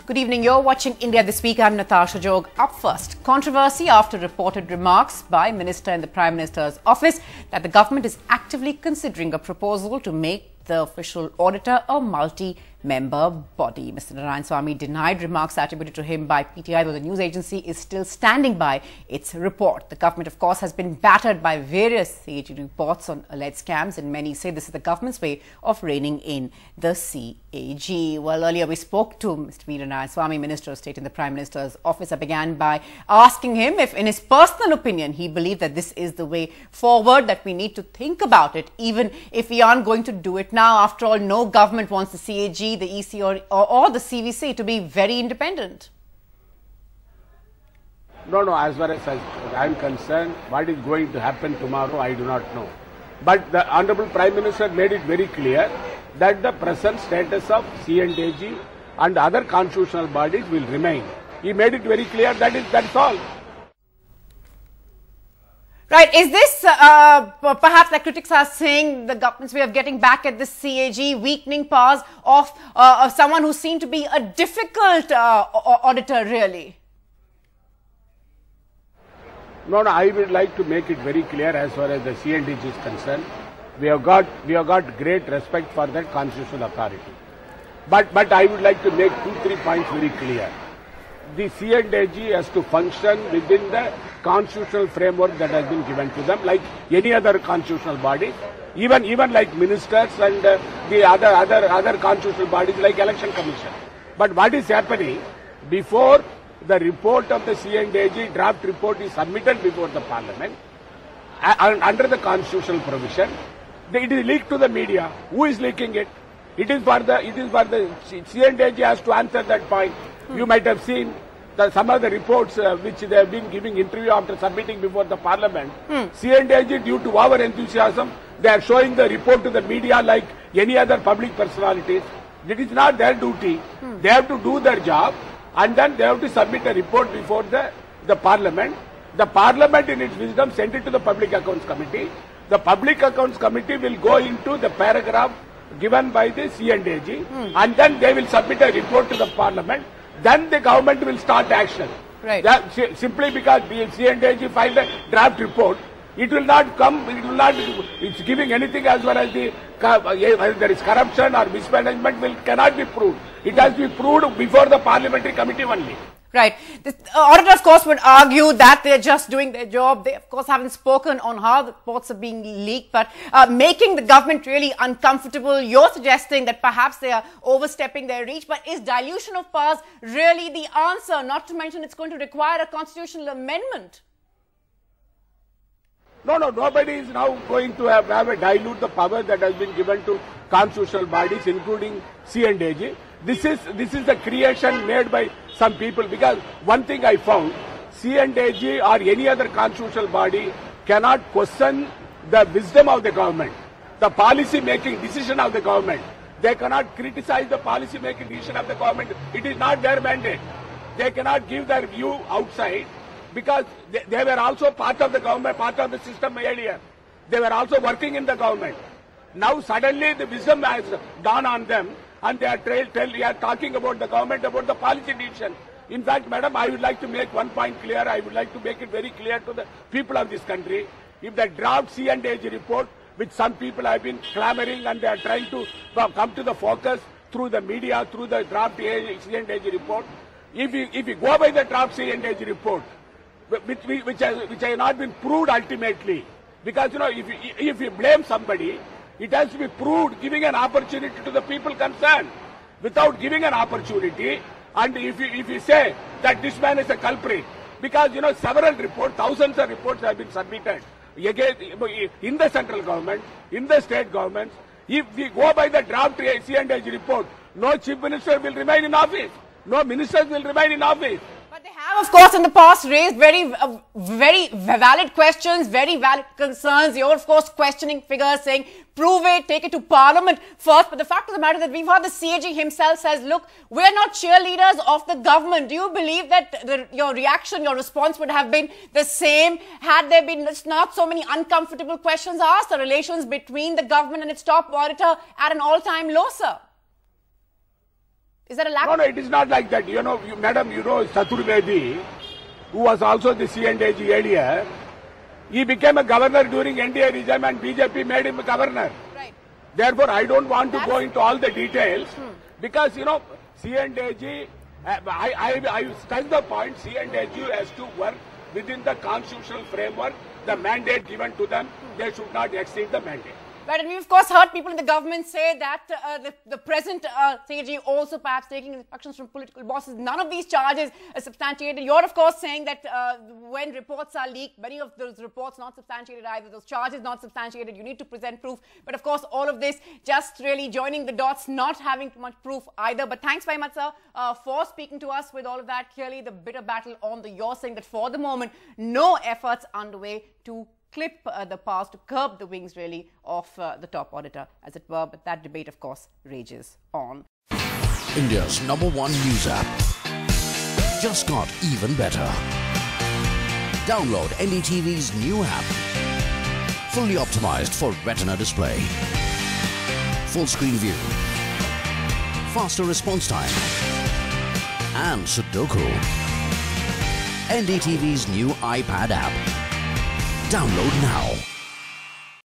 Good evening. You're watching India This Week. I'm Natasha Jog. Up first, controversy after reported remarks by Minister in the Prime Minister's office that the government is actively considering a proposal to make the official auditor a multi-member body. Mr. Narayanasamy denied remarks attributed to him by PTI, though the news agency is still standing by its report. The government, of course, has been battered by various CAG reports on alleged scams, and many say this is the government's way of reining in the CAG. Well, earlier we spoke to Mr. Narayanasamy, Minister of State in the Prime Minister's office. I began by asking him if, in his personal opinion, he believed that this is the way forward, that we need to think about it, even if we aren't going to do it now. After all, no government wants the CAG, the EC or the CVC to be very independent. No, as far as I am concerned, what is going to happen tomorrow, I do not know. But the Honorable Prime Minister made it very clear that the present status of CAG and other constitutional bodies will remain. He made it very clear that's all. Right. Is this perhaps, like critics are saying, the government's way of getting back at the CAG, weakening powers of someone who seemed to be a difficult auditor, really? No, I would like to make it very clear as far as the CAG is concerned. We have got great respect for that constitutional authority. But I would like to make 2-3 points very clear. The CAG has to function within the constitutional framework that has been given to them, like any other constitutional body, even like ministers and the other constitutional bodies like Election Commission. But what is happening, before the report of the CAG draft report is submitted before the Parliament, under the constitutional provision, it is leaked to the media. Who is leaking it? It is for the CAG has to answer that point. You might have seen some of the reports which they have been giving interview after submitting before the Parliament. CAG, due to our enthusiasm, they are showing the report to the media like any other public personalities. It is not their duty. They have to do their job and then they have to submit a report before the Parliament. The Parliament in its wisdom sent it to the Public Accounts Committee. The Public Accounts Committee will go into the paragraph given by the CAG and then they will submit a report to the Parliament. Then the government will start action. Right. Simply because the CAG filed a draft report, it will not come, it's giving anything as far as whether there is corruption or mismanagement cannot be proved. It has to be proved before the parliamentary committee only. Right. The auditor, of course, would argue that they're just doing their job. They, of course, haven't spoken on how the reports are being leaked, but making the government really uncomfortable. You're suggesting that perhaps they are overstepping their reach, but is dilution of powers really the answer? Not to mention it's going to require a constitutional amendment. No, nobody is now going to have a dilute the power that has been given to constitutional bodies, including CAG. This is the creation made by some people, because one thing I found, CAG or any other constitutional body cannot question the wisdom of the government, the policy making decision of the government. They cannot criticize the policy making decision of the government. It is not their mandate. They cannot give their view outside, because they were also part of the government, part of the system earlier. They were also working in the government. Now suddenly the wisdom has dawned on them and they are talking about the government, about the policy decision. In fact, madam, I would like to make one point clear. I would like to make it very clear to the people of this country. If the draft CAG report, which some people have been clamoring and they are trying to come to the focus through the media, through the draft CAG report, if you go by the draft CAG report, which has not been proved ultimately, because if you blame somebody, it has to be proved, giving an opportunity to the people concerned. Without giving an opportunity, and if you say that this man is a culprit, because several reports, thousands of reports have been submitted again in the central government, in the state governments. If we go by the draft CAG report, no chief minister will remain in office, no ministers will remain in office. But they have, of course, in the past raised very valid questions, very valid concerns. You're, of course, questioning figures, saying, prove it, take it to Parliament first. But the fact of the matter is that we've heard the CAG himself says, look, we're not cheerleaders of the government. Do you believe that your reaction, your response would have been the same had there been not so many uncomfortable questions asked? The relations between the government and its top auditor at an all-time low, sir. Is there a lack? No, it is not like that. Madam, Chaturvedi, who was also the CAG earlier, he became a governor during NDA regime and BJP made him a governor. Right. Therefore, I don't want to go into all the details because, CAG, I stress the point, CAG has to work within the constitutional framework, the mandate given to them. They should not exceed the mandate. Right, and we of course heard people in the government say that the present CAG also perhaps taking instructions from political bosses. None of these charges are substantiated. You're of course saying that when reports are leaked, many of those reports not substantiated either, those charges not substantiated, you need to present proof. But of course all of this just really joining the dots, not having too much proof either. But thanks very much, sir, for speaking to us with all of that. Clearly the bitter battle on you're saying that for the moment, no efforts underway to clip the powers, to curb the wings really of the top auditor, as it were. But that debate, of course, rages on. India's #1 news app just got even better. Download NDTV's new app. Fully optimized for Retina display. Full screen view. Faster response time. And Sudoku. NDTV's new iPad app. Download now.